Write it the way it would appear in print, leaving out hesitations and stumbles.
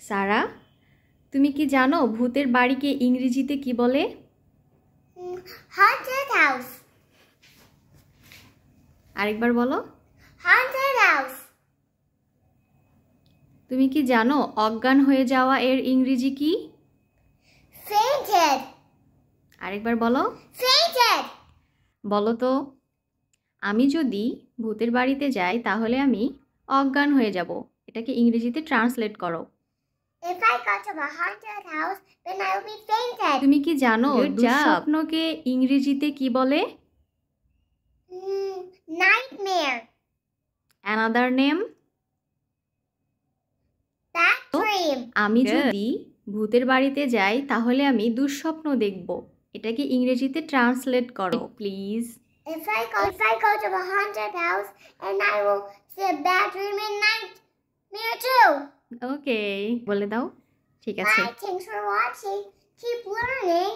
সারা, তুমি কি জানো ভূতের বাড়িকে ইংরেজিতে কি বলে? Haunted house. আরেকবার বলো। Haunted house. তুমি কি জানো অজ্ঞান হয়ে যাওয়া এর ইংরেজি কি? Fainted. আরেকবার বলো। Fainted. বলো তো। আমি যদি ভূতের বাড়িতে যাই তাহলে আমি অজ্ঞান হয়ে যাব। এটাকে ইংরেজিতে ট্রান্সলেট করো। If I go to a haunted house, then I will be fainted. তুমি কি জানো দুঃস্বপ্নকে ইংরেজিতে কি বলে? Nightmare. Another name? Bad dream. আমি যদি ভূতের বাড়িতে যাই তাহলে আমি দুঃস্বপ্ন দেখব। এটাকে ইংরেজিতে ট্রান্সলেট করো please. If I go to a haunted house, and I will see a bad dream in nightmare too. ওকে, বলে দাও। ঠিক আছে। Bye. Thanks for watching. Keep learning.